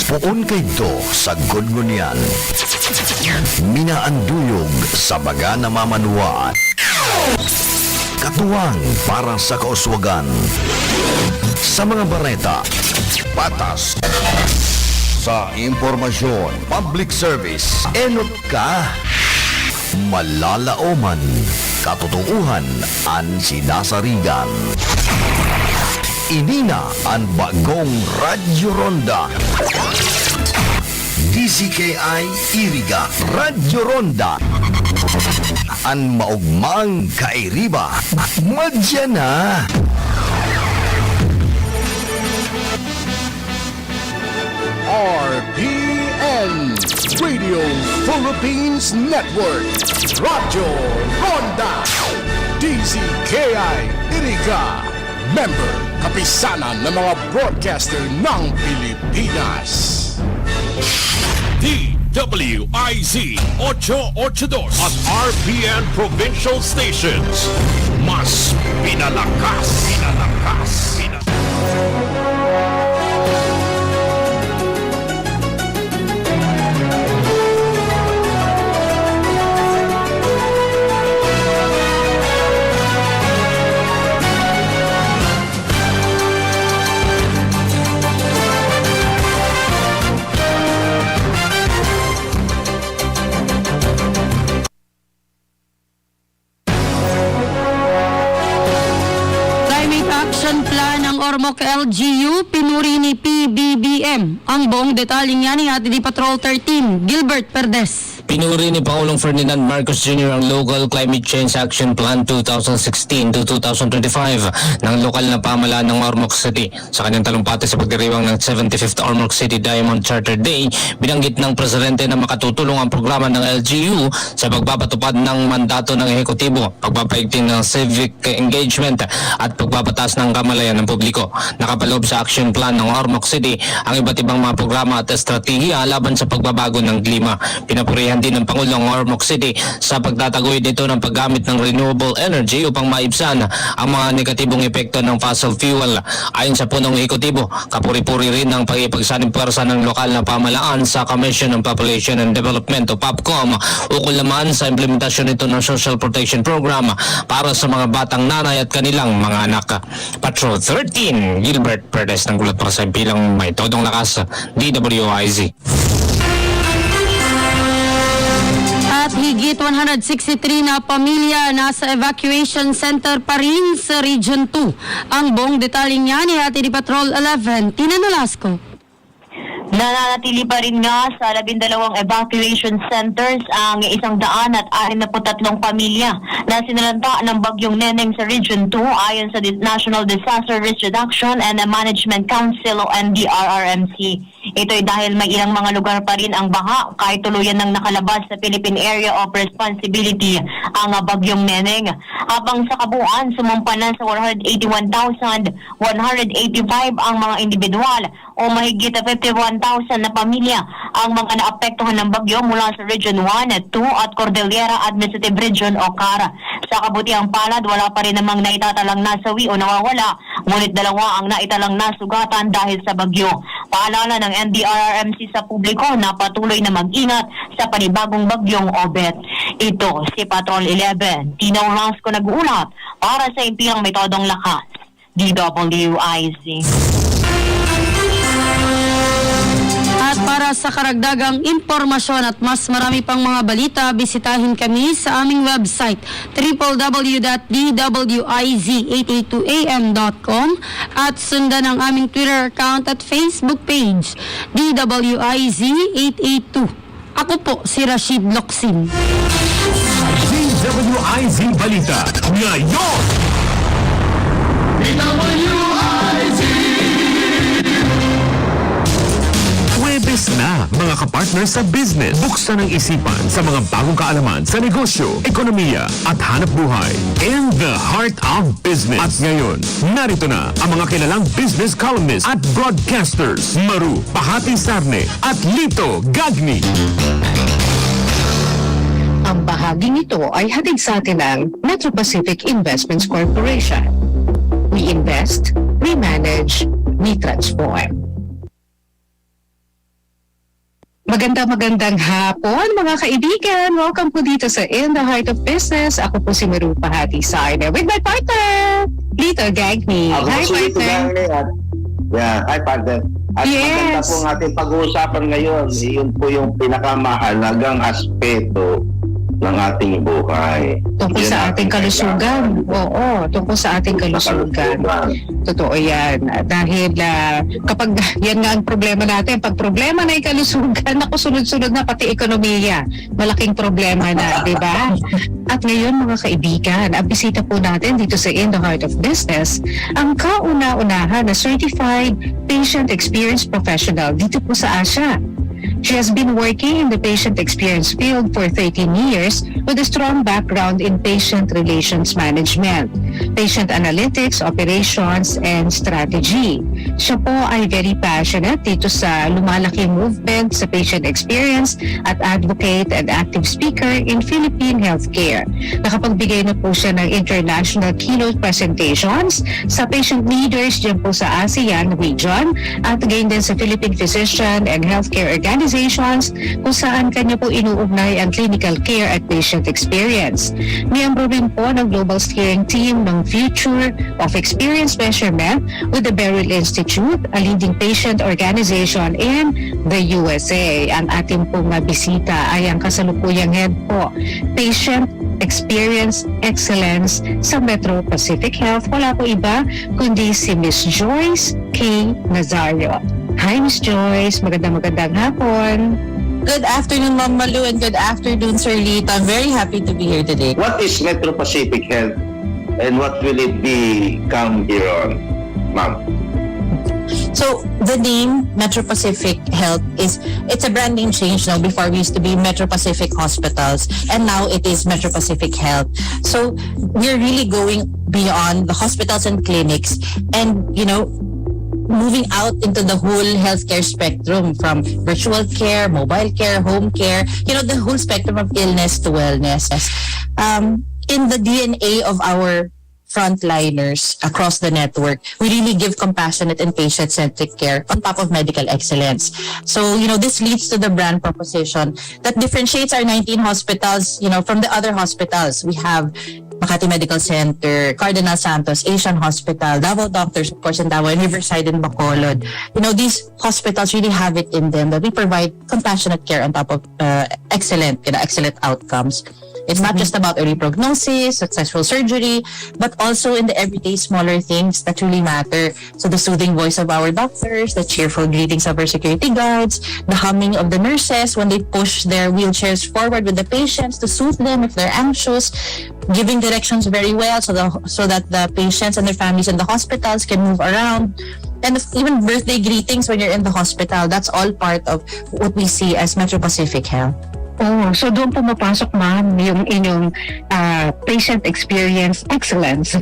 Poon kay do sa gudngunyan. Minaanduyog sa baga na mamanuan. Katuwang para sa kauswagan. Sa mga bareta, patas. Sa impormasyon, public service, enot ka. Malalaoman, katotohanan ang sinasarigan. Inina ang bagong Radyo Ronda. DCKI Iriga Radyo Ronda. Ang maugmang kairiba. Madya na. RPN Radio Philippines Network Radyo Ronda DCKI Iriga Member Kapisanan ng mga broadcaster ng Pilipinas. DWIZ 882 at RPN Provincial Stations. Mas pinalakas. Action Plan ng Ormoc LGU, pinuri ni PBBM. Ang buong detalye niya ni Atidi Patrol 13, Gilbert Perdes. Pinuri ni Pangulong Ferdinand Marcos Jr. ang Local Climate Change Action Plan 2016 to 2025 ng lokal na pamahalaan ng Ormoc City. Sa kanyang talumpati sa pagdiriwang ng 75th Ormoc City Diamond Charter Day, binanggit ng Presidente na makatutulong ang programa ng LGU sa pagpapatupad ng mandato ng ehekutibo, pagpapaigting ng civic engagement at pagpapatas ng kamalayan ng publiko. Nakapaloob sa action plan ng Ormoc City ang iba't ibang mga programa at estratehiya laban sa pagbabago ng klima. Pinapurihan din ng Pangulong Ormoc City sa pagtataguyod nito ng paggamit ng renewable energy upang maibsan ang mga negatibong epekto ng fossil fuel. Ayon sa punong ehekutibo, kapuri-puri rin ang pag-ipagsaning pwersa ng lokal na pamahalaan sa Commission on Population and Development o POPCOM ukol naman sa implementasyon nito ng Social Protection Program para sa mga batang nanay at kanilang mga anak. Patrol 13, Gilbert Perdes ng gulat para sa bilang may todong lakas, DWIZ. At higit 163 na pamilya nasa evacuation center pa rin sa Region 2. Ang buong detalye niya ni Atidi Patrol 11, Tina Nolasco. Nananatili pa rin nga sa 12 evacuation centers ang 163 pamilya na sinalanta ng bagyong Neneng sa Region 2 ayon sa National Disaster Risk Reduction and Management Council o NDRRMC. Ito'y dahil may ilang mga lugar pa rin ang baha kahit tuluyan ng nakalabas sa Philippine Area of Responsibility ang bagyong Neneng. Habang sa kabuuan, sumumpa na sa 181,185 ang mga individual o mahigit 51,000 na pamilya ang mga naapektuhan ng bagyo mula sa Region 1, 2 at Cordillera Administrative Region o CAR. Sa kabutihang palad, wala pa rin namang naitatalang nasawi o nawawala, ngunit 2 ang naitalang nasugatan dahil sa bagyo. Paalala ng NDRRMC sa publiko na patuloy na mag-ingat sa panibagong bagyong Obet. Ito si Patrol 11, Tina Nolasco nag-uulat para sa impiyang may todong lakas, DWIZ. At para sa karagdagang impormasyon at mas marami pang mga balita, bisitahin kami sa aming website www.dwiz882am.com at sundan ang aming Twitter account at Facebook page DWIZ882. Ako po si Rashid Loksin. DWIZ Balita ngayon. Huwebes na, mga kapartner sa business. Buksan ang isipan sa mga bagong kaalaman sa negosyo, ekonomiya at hanap buhay. In the heart of business. At ngayon, narito na ang mga kilalang business columnists at broadcasters. Maru Pahati Sarne at Lito Gagni. Ang bahaging ito ay hatid sa atin ng Metro Pacific Investments Corporation. We invest, we manage, we transform. Magandang hapon mga kaibigan. Welcome po dito sa In the Heart of Business. Ako po si Maru Pahati Saine with my partner, Lito Gagni. Ako Hi, po si Lito partner. Gagni at hi partner. At maganda po ang ating pag-uusapan ngayon. Yun po yung pinakamahalagang aspeto ng ating buhay. Tungkol sa ating kalusugan. Oo, tungkol sa ating kalusugan. Totoo yan. Dahil kapag yan nga ang problema natin, pag problema na yung kalusugan, ako sunod-sunod na pati ekonomiya. Malaking problema na, di ba? At ngayon mga kaibigan, ang bisita po natin dito sa In the Heart of Business, ang kauna-unahan na Certified Patient Experience Professional dito po sa Asia. She has been working in the patient experience field for 13 years with a strong background in patient relations management, patient analytics, operations, and strategy. Siya po ay very passionate dito sa lumalaking movement sa patient experience at advocate and active speaker in Philippine healthcare. Nakapagbigay na po siya ng international keynote presentations sa patient leaders dyan po sa ASEAN region at gain din sa Philippine Physician and Healthcare Organizations kung saan kanya po inuugnay ang clinical care at patient experience. Miyembro rin po ng Global Steering Team ng Future of Experience Measurement with the Beryl Institute, a leading patient organization in the USA. Ang ating pong bisita ay ang kasalukuyang head po, Patient Experience Excellence sa Metro Pacific Health. Wala po iba kundi si Miss Joyce K. Nazario. Hi, Miss Joyce. Magandang hapon. Good afternoon, Ma'am Malu, and good afternoon, Sir Lito. I'm very happy to be here today. What is Metro Pacific Health and what will it become here on, ma'am? So, the name Metro Pacific Health it's a branding change now. Before we used to be Metro Pacific Hospitals, and now it is Metro Pacific Health. So, we're really going beyond the hospitals and clinics and, moving out into the whole healthcare spectrum, from virtual care, mobile care, home care, the whole spectrum of illness to wellness. In the DNA of our frontliners across the network, we really give compassionate and patient-centric care on top of medical excellence. So, this leads to the brand proposition that differentiates our 19 hospitals, from the other hospitals. We have Makati Medical Center, Cardinal Santos, Asian Hospital, Davao Doctors, of course, in Davao, and Riverside and Bacolod. These hospitals really have it in them that we provide compassionate care on top of excellent outcomes. It's not just about early prognosis, successful surgery, but also in the everyday smaller things that really matter. So the soothing voice of our doctors, the cheerful greetings of our security guards, the humming of the nurses when they push their wheelchairs forward with the patients to soothe them if they're anxious, giving directions very well so that the patients and their families in the hospitals can move around. And even birthday greetings when you're in the hospital, that's all part of what we see as Metro Pacific Health. Oh, so doon pumapasok, ma'am, yung inyong patient experience excellence.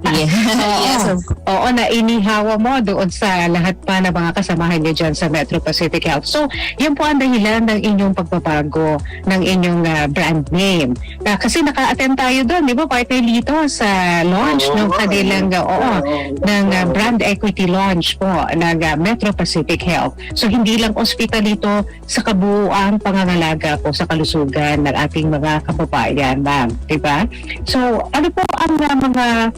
Yes. Oo, na inihawa mo doon sa lahat pa na mga kasamahan niyo dyan sa Metro Pacific Health. So, yun po ang dahilan ng inyong pagbabago ng inyong brand name. Kasi naka-attend tayo doon, di ba, partner Lito, sa launch ng kanilang ng brand equity launch po ng Metro Pacific Health. So, hindi lang ospital ito sa kabuuan pangangalaga po sa kalusugan ng ating mga kababayan, ma'am, di ba? So, ano po ang mga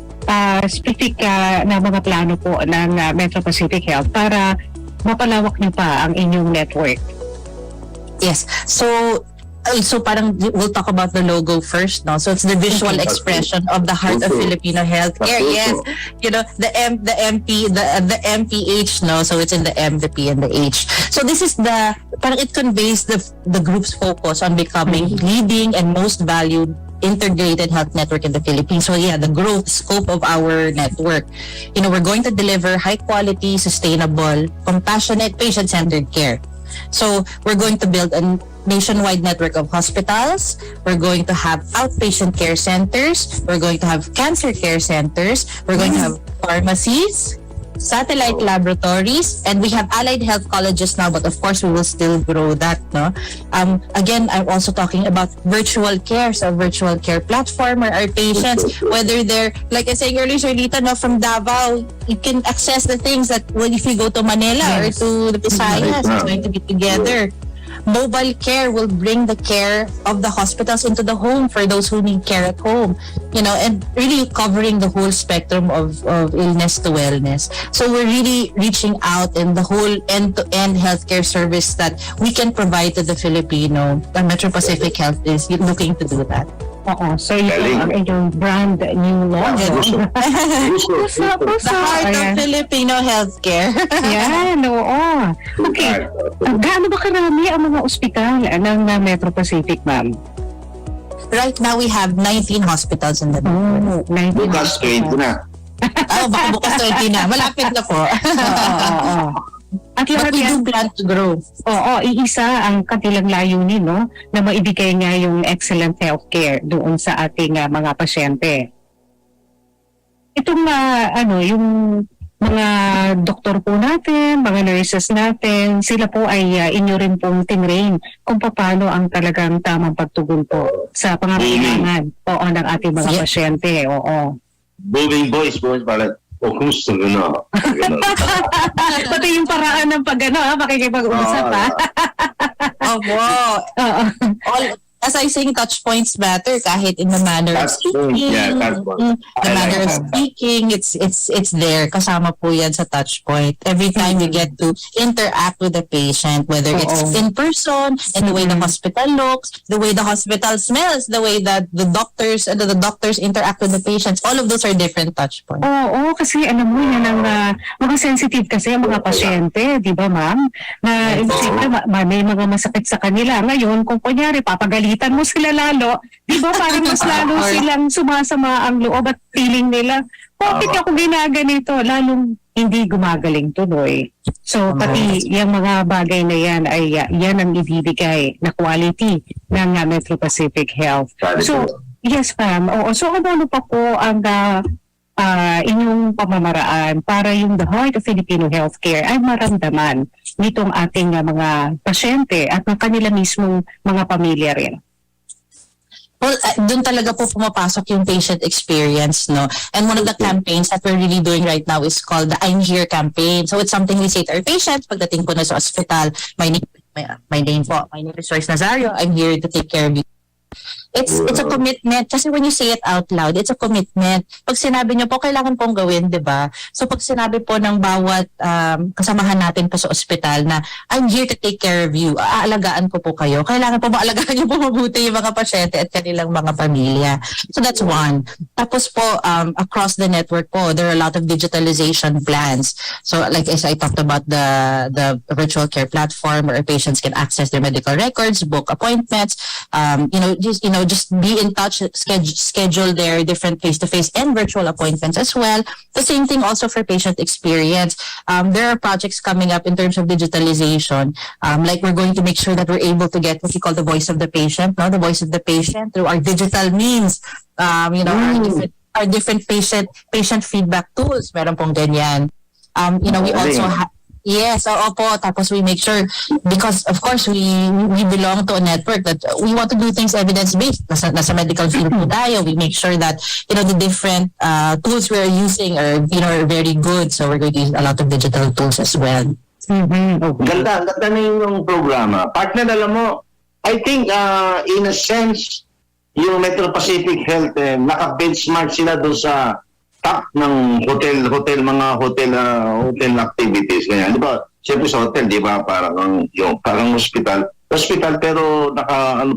specific na mga plano po ng Metro Pacific Health para mapalawak niyo pa ang inyong network? Yes. So parang we'll talk about the logo first, no? So it's the visual expression of the heart of Filipino healthcare. Yes. The MPH, no? So it's in the M, the P, and the H. So this is parang it conveys the group's focus on becoming leading and most valued integrated health network in the Philippines. So yeah, the growth scope of our network. We're going to deliver high quality, sustainable, compassionate, patient-centered care. So we're going to build a nationwide network of hospitals. We're going to have outpatient care centers. We're going to have cancer care centers. We're going to have pharmacies, satellite laboratories, and we have allied health colleges now, but of course we will still grow that, no? Again, I'm also talking about virtual care, so virtual care platform where our patients, whether they're, like I said earlier, Sir Lita, no, from Davao, you can access the things that if you go to Manila or to the Visayas, it's going to be together. mobile care will bring the care of the hospitals into the home for those who need care at home, and really covering the whole spectrum of illness to wellness. So we're really reaching out in the whole end-to-end healthcare service that we can provide to the Filipino. The Metro Pacific Health is looking to do that. Oo. So ito Galing. ang inyong brand new logo. Puso. The heart of Ayan. Filipino healthcare. Yan, oo. Okay. Gaano ba karami ang mga ospital ng Metro Pacific, ma'am? Right now, we have 19 hospitals in the network. 19 Bukas 20 na. Baka bukas 20 na. Malapit na po. Oo. At But lahat we yan, do plan to grow. oo, iisa ang kanilang layunin, no? Na maibigay nga yung excellent healthcare doon sa ating mga pasyente. Itong yung mga doktor po natin, mga nurses natin, sila po ay inyo rin pong tinrain kung paano ang talagang tamang pagtugon po sa pangangailangan ng ating mga Yeah. pasyente. Oo. Booming voice para kumusta na. Pati yung paraan ng makikipag-usap ha. Opo. Oo. As I say, touch points matter kahit in the manner of Touch point, speaking. yeah, touch point. The I manner like of that. speaking, it's there. Kasama po yan sa touch point. Every time you get to interact with the patient, whether it's in person, and the way the hospital looks, the way the hospital smells, the way that the doctors interact with the patients, all of those are different touch points. Oo, kasi alam mo yan ang mga sensitive kasi ang mga pasyente, di ba ma'am? Na siyempre may mga masakit sa kanila. Ngayon, kung kunyari papagalitan mo sila lalo, di ba parang mas lalo silang sumasama ang loob at feeling nila, bakit ako ginaganito? Lalong hindi gumagaling tuloy. So pati yung mga bagay na yan ay yan ang ibibigay na quality ng Metro Pacific Health. So, yes ma'am. Oo. So ano pa po ang inyong pamamaraan para yung the heart of Filipino healthcare ay maramdaman nitong ating mga pasyente at ng kanila mismong mga pamilya rin? Well, doon talaga po pumapasok yung patient experience, no? And one of the campaigns that we're really doing right now is called the I'm Here campaign. So it's something we say to our patients pagdating po na sa hospital. My name is Royce Nazario. I'm here to take care of you. It's a commitment kasi when you say it out loud, it's a commitment. Pag sinabi niyo po, kailangan pong gawin, di ba? So pag sinabi po ng bawat kasamahan natin po sa ospital na I'm here to take care of you, aalagaan ko po kayo, kailangan po maalagaan niyo po mabuti yung mga pasyente at kanilang mga pamilya. So that's one. Tapos po, across the network po, there are a lot of digitalization plans. So like as I talked about the virtual care platform where patients can access their medical records, book appointments, just be in touch, schedule their different face-to-face and virtual appointments as well. The same thing also for patient experience. There are projects coming up in terms of digitalization. Like we're going to make sure that we're able to get what we call the voice of the patient, no? The voice of the patient through our digital means. Our different patient feedback tools. Meron pong ganyan. We also have. Yes, opo. Tapos we make sure, because of course we belong to a network that we want to do things evidence-based. Nasa medical field po tayo. We make sure that, the different tools we're using are very good. So we're going to use a lot of digital tools as well. Ganda na yung programa. Partner, alam mo, I think in a sense, yung Metro Pacific Health, naka-benchmark sila doon sa top ng hotel activities ganyan. Di ba? Siyempre sa hotel, di ba? Parang hospital pero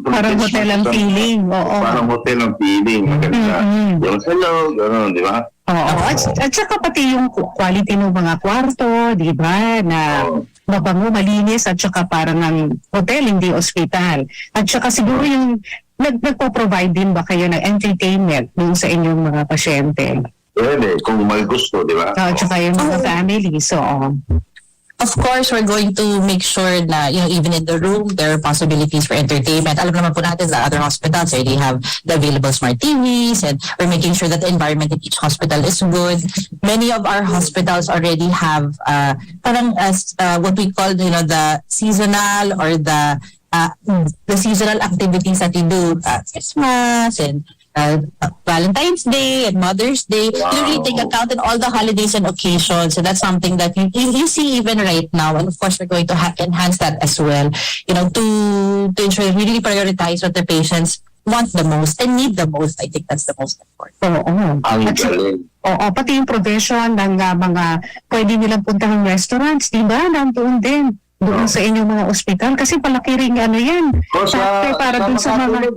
parang hotel ang feeling. Oo. Parang hotel ang feeling. Maganda. Yung hello, gano'n, di ba? Oo. At saka pati yung quality ng mga kwarto, di ba? Na mabango, malinis, at saka parang ang hotel, hindi ospital. At saka siguro yung nagpo-provide din ba kayo ng entertainment dun sa inyong mga pasyente? Pwede, kung may gusto, di ba? At saka yung mga family. So, Of course, we're going to make sure na, even in the room, there are possibilities for entertainment. Alam naman po natin that other hospitals already have the available smart TVs, and we're making sure that the environment in each hospital is good. Many of our hospitals already have what we call, the seasonal or the seasonal activities that we do, Christmas and Valentine's Day and Mother's Day. You really take account in all the holidays and occasions. So that's something that you see even right now. And of course, we're going to enhance that as well, to ensure we really prioritize what the patients want the most and need the most. I think that's the most important. Oo. Oo, pati yung provision ng mga pwede nilang puntahang restaurants, di ba? Nandoon din doon sa inyong mga ospital. Kasi palaki rin yan. Factor para doon sa mga...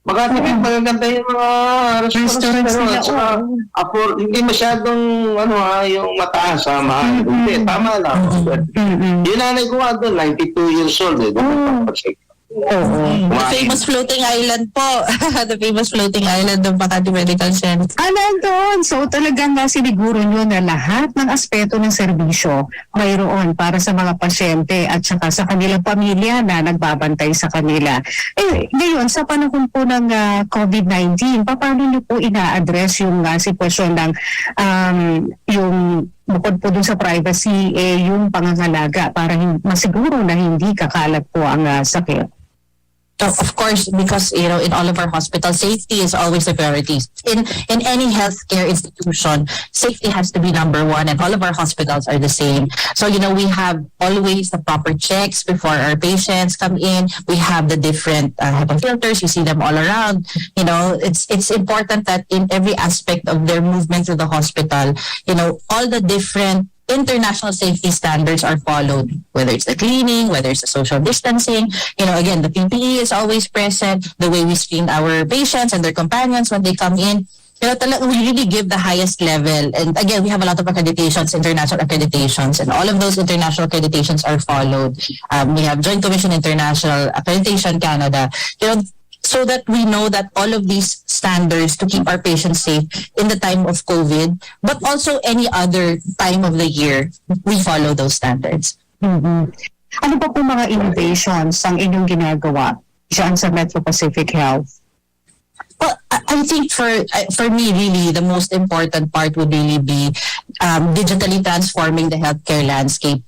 Makatipid, magaganda yung mga restaurants nila. Hindi masyadong yung mataas sa mahal. Hindi, tama lang. Yung nanay ko nga doon, 92 years old. The famous floating island po. The famous floating island ng Makati Medical Center. Nandun. So talagang siniguro nyo na lahat ng aspeto ng serbisyo mayroon para sa mga pasyente at saka sa kanilang pamilya na nagbabantay sa kanila. Ngayon, sa panahon po ng COVID-19, paano nyo po ina-address yung sitwasyon ng yung bukod po dun sa privacy, yung pangangalaga para masiguro na hindi kakalat po ang sakit? So of course, because in all of our hospitals, safety is always a priority. In any healthcare institution, safety has to be number one, and all of our hospitals are the same. So we have always the proper checks before our patients come in. We have the different HEPA filters. You see them all around. It's important that in every aspect of their movement through the hospital, all the different international safety standards are followed, whether it's the cleaning, whether it's the social distancing. Again, the PPE is always present, the way we screen our patients and their companions when they come in. We really give the highest level. And again, we have a lot of accreditations, international accreditations, and all of those international accreditations are followed. We have Joint Commission International Accreditation Canada. So that we know that all of these standards to keep our patients safe in the time of COVID, but also any other time of the year, we follow those standards. Ano pa po mga innovations ang inyong ginagawa dyan sa Metro Pacific Health? Well, I think for me, really, the most important part would really be digitally transforming the healthcare landscape.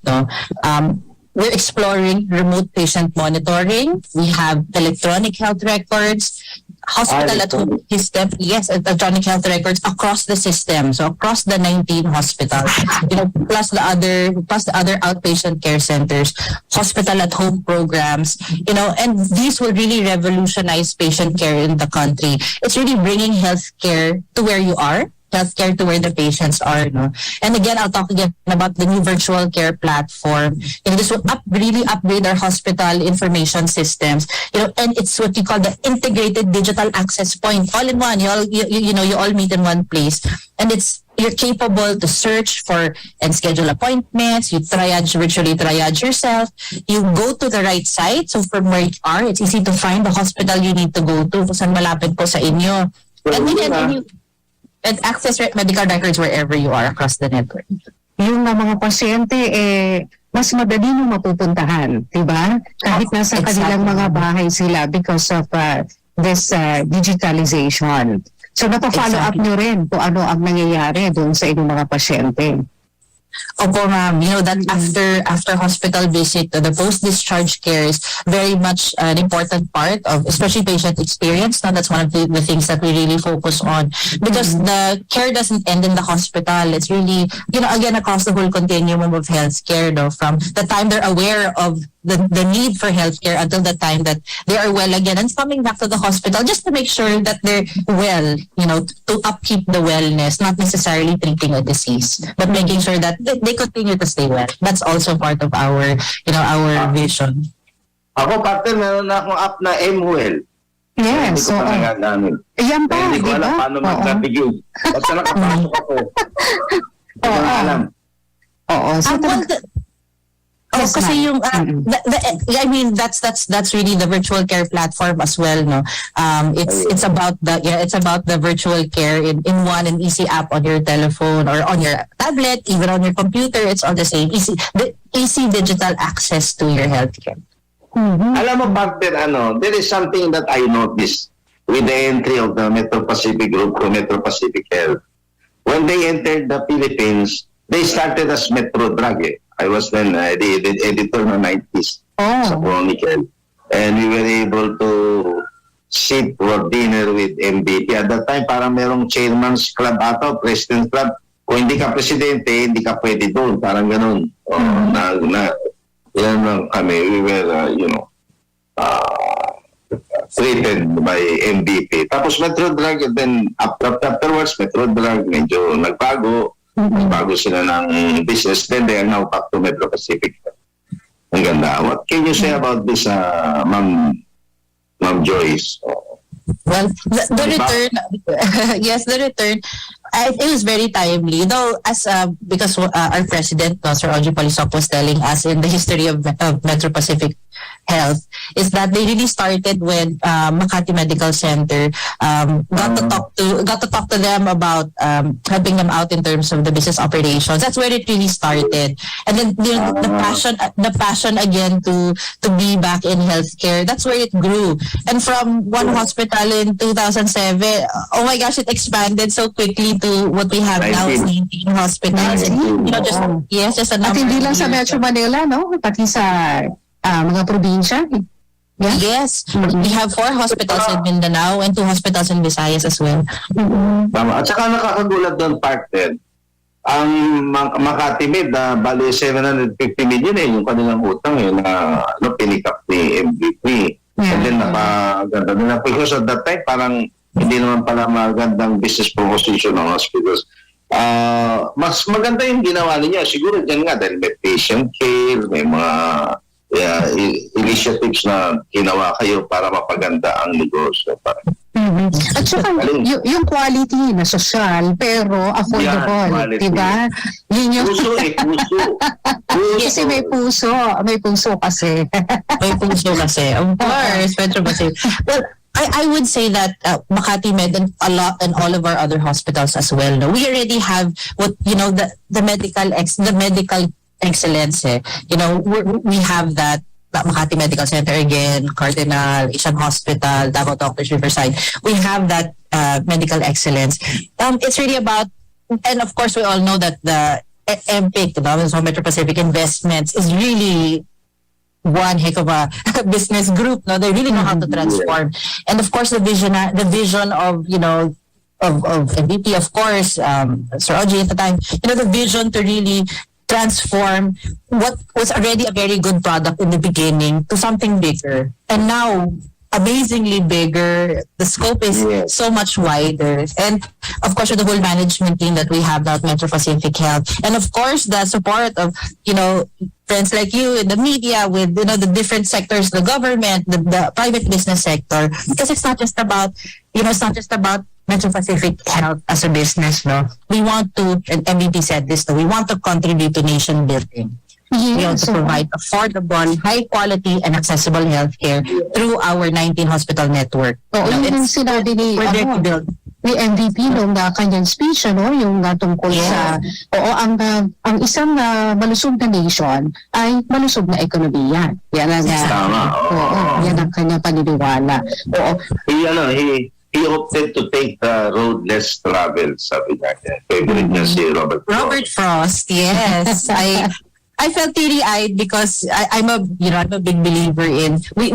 We're exploring remote patient monitoring. We have electronic health records, hospital at home system. Yes, electronic health records across the system. So across the 19 hospitals, plus the other outpatient care centers, hospital at home programs, and these will really revolutionize patient care in the country. It's really bringing healthcare to where you are. Healthcare to where the patients are. And again, I'll talk again about the new virtual care platform. This will really upgrade our hospital information systems. And it's what you call the integrated digital access point, all in one. You all meet in one place, and you're capable to search for and schedule appointments. You virtually triage yourself. You go to the right site. So from where you are, it's easy to find the hospital you need to go to kung saan malapit po sa inyo. And access medical records wherever you are across the network. Yung mga pasyente, mas madali nyo mapupuntahan, di ba? Kahit nasa kanilang mga bahay sila because of this digitalization. So napafollow up nyo rin kung ano ang nangyayari doon sa inyong mga pasyente. Opo, ma'am. That after hospital visit, the post-discharge care is very much an important part of, especially patient experience. Now, that's one of the things that we really focus on, because the care doesn't end in the hospital. It's really, again, across the whole continuum of healthcare, from the time they're aware of the need for healthcare until the time that they are well again and coming back to the hospital just to make sure that they're well, to upkeep the wellness, not necessarily treating a disease, but making sure that they continue to stay well. That's also part of our, our vision. Ako, partner, meron na akong app na MWell. Yes. So, yan pa, hindi ko alam paano magkabigay. Basta nakapasok ako. Hindi ko alam. Oo. So, kasi yung I mean that's really the virtual care platform as well, it's about the virtual care in one and easy app on your telephone or on your tablet, even on your computer. It's all the same, easy digital access to your healthcare. Alam mo, partner, there is something that I noticed with the entry of the Metro Pacific Group to Metro Pacific Health. When they entered the Philippines, they started as Metro Drug. I was then the editor ng 90s sa Chronicle. And we were able to sit for dinner with MVP. At that time, parang merong chairman's club ato, president's club. Kung hindi ka presidente, hindi ka pwede doon. Parang ganun. Yan lang kami. We were, treated by MVP. Tapos Metro Drug, and then afterwards, Metro Drug, medyo nagbago. Nagbago sila ng business. Then they are now back to Metro Pacific. Ang ganda. What can you say about this, Ma'am Joyce? Well, the return, yes, the return, it was very timely. Though, because our president, Sir Audrey Palisok, was telling us in the history of Metro Pacific Health, is that they really started when Makati Medical Center got to talk to them about helping them out in terms of the business operations. That's where it really started, and then the passion again to be back in healthcare. That's where it grew, and from one hospital in 2007, oh my gosh, it expanded so quickly to what we have now is 19 hospitals. And, just a number. At hindi lang sa Metro Manila, no? Pati sa mga probinsya. Yeah? Yes. We have 4 hospitals in Mindanao and 2 hospitals in Visayas as well. Tama. At saka nakakagulat doon, partner. Ang Makati Med, bali 750 million yung kanilang utang na pinikap ni MVP. And then napaganda nila. Because at that time, parang hindi naman pala magandang business proposition ng hospitals. Mas maganda yung ginawa niya. Siguro dyan nga dahil may patient care, may mga initiatives na ginawa kayo para mapaganda ang negosyo. At saka yung quality na social pero affordable, diba? Yun yung puso. kasi may puso kasi. May puso kasi. Of course, Metro Pacific. Well, I would say that Makati Med and all of our other hospitals as well. No, we already have the medical excellence. We have that Makati Medical Center again, Cardinal, Asian Hospital, Davao Doctors Riverside. We have that medical excellence. It's really about, and of course we all know that the MPIC, so Metro Pacific Investments, is really one heck of a business group. No, they really know how to transform, and of course the vision of of MVP, of course, Sir Audrey at the time, the vision to really transform what was already a very good product in the beginning to something bigger, and now amazingly bigger. The scope is so much wider, and of course with the whole management team that we have now at Metro Pacific Health, and of course the support of friends like you in the media, with the different sectors, the government, the private business sector, because it's not just about Metro Pacific Health as a business. No, we want to, and MVP said this, we want to contribute to nation building. We want to provide affordable, high quality, and accessible healthcare through our 19 hospital network. Yung sinabi ni MVP nung kanyang speech, yung tungkol sa ang isang malusog na nation ay malusog na ekonomiya. Yan ang yan ang kanyang paniniwala. He opted to take the road less traveled, sabi niya. Favorite niya si Robert Frost. Yes. I felt teary-eyed because I'm a big believer in we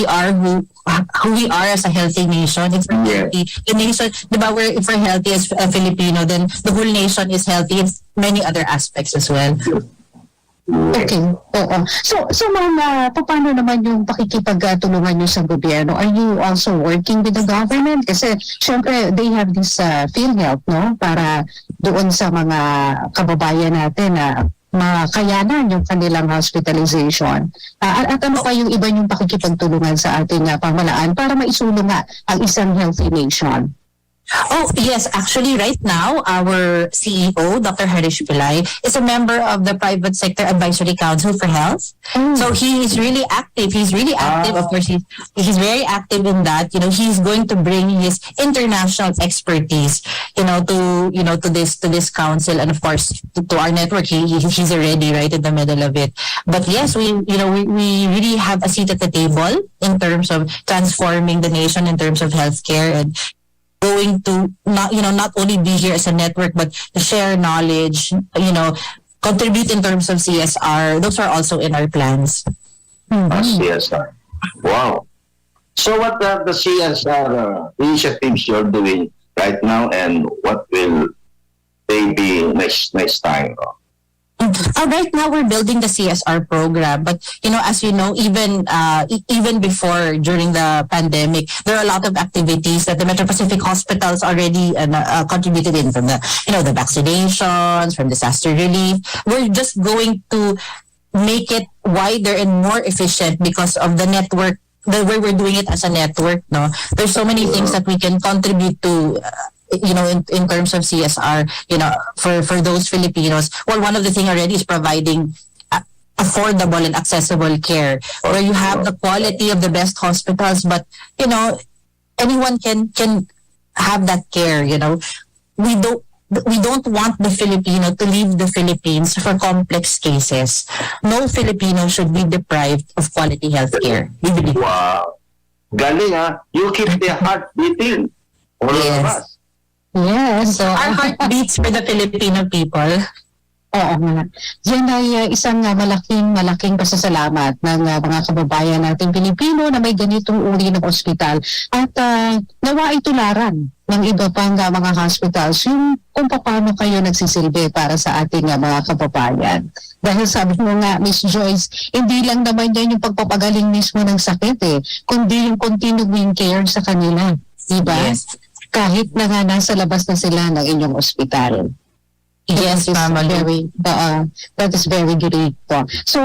are who we are as a healthy nation. If we're healthy, the nation, diba, if we're healthy as a Filipino, then the whole nation is healthy in many other aspects as well. Okay. Oo. So ma'am, paano naman yung pakikipagtulungan nyo sa gobyerno? Are you also working with the government? Kasi syempre they have this PhilHealth, no? Para doon sa mga kababayan natin na makayanan yung kanilang hospitalization. At ano pa yung iba yung pakikipagtulungan sa ating pamahalaan para maisulong nga ang isang healthy nation? Oh, yes. Actually, right now, our CEO, Dr. Harish Pillai, is a member of the Private Sector Advisory Council for Health. So he is really active. He's really active. Of course, he's very active in that. He's going to bring his international expertise, to this council, and of course to our network. He's already right in the middle of it. But yes, we really have a seat at the table in terms of transforming the nation in terms of healthcare, and going to not only be here as a network, but to share knowledge, contribute in terms of CSR. Those are also in our plans. CSR. Wow. So what are the CSR initiatives you're doing right now, and what will they be next time? Right now, we're building the CSR program, but as you know, even before, during the pandemic, there are a lot of activities that the Metro Pacific hospitals already contributed in, from the vaccinations, from disaster relief. We're just going to make it wider and more efficient because of the network, the way we're doing it as a network. No, there's so many things that we can contribute to. In terms of CSR, for those Filipinos, well, one of the things already is providing affordable and accessible care, where you have the quality of the best hospitals, but anyone can have that care. We don't want the Filipino to leave the Philippines for complex cases. No Filipino should be deprived of quality health care. We believe. Wow, galing ha! You keep the heart beating. All of us. Yes. So, Our heart beats for the Filipino people. oo nga. Yan ay isang malaking pasasalamat ng mga kababayan nating Pilipino na may ganitong uri ng ospital. At nawa ay tularan ng iba pang mga hospitals yung kung paano kayo nagsisilbi para sa ating mga kababayan. Dahil sabi mo nga, Miss Joyce, hindi lang naman yan yung pagpapagaling mismo ng sakit kundi yung continuing care sa kanila. Diba? Yes. Kahit na nga nasa labas na sila ng inyong ospital. Yes, Ma'am. That is very great po. So,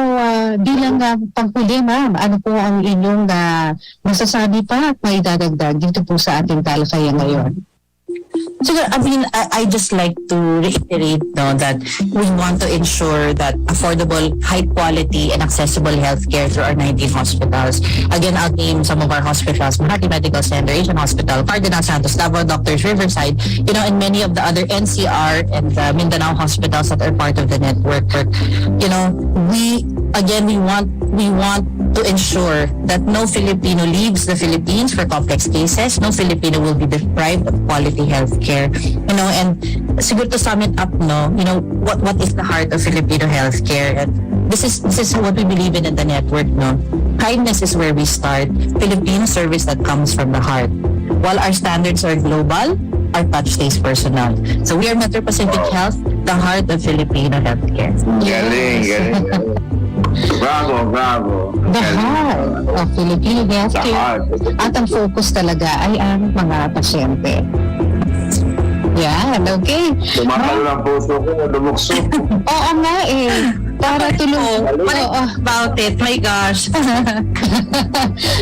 bilang panghuli, ma'am, ano po ang inyong masasabi pa at may dadagdag dito po sa ating talakayan ngayon? So, I just like to reiterate that we want to ensure that affordable, high quality, and accessible healthcare through our 19 hospitals. Again, I'll name some of our hospitals: Makati Medical Center, Asian Hospital, Cardinal Santos, Davao Doctors, Riverside, and many of the other NCR and Mindanao hospitals that are part of the network. We want to ensure that no Filipino leaves the Philippines for complex cases. No Filipino will be deprived of quality health care. And siguro to sum it up, what is the heart of Filipino healthcare? And this is what we believe in the network. Kindness is where we start. Filipino service that comes from the heart. While our standards are global, our touch stays personal. So we are Metro Pacific Health, the heart of Filipino healthcare. Galing. Bravo. The heart of Filipino healthcare. At ang focus talaga ay ang mga pasyente. Yan, okay. Tumakalo ang puso ko, lumukso. Oo nga para tulong. About it, my gosh.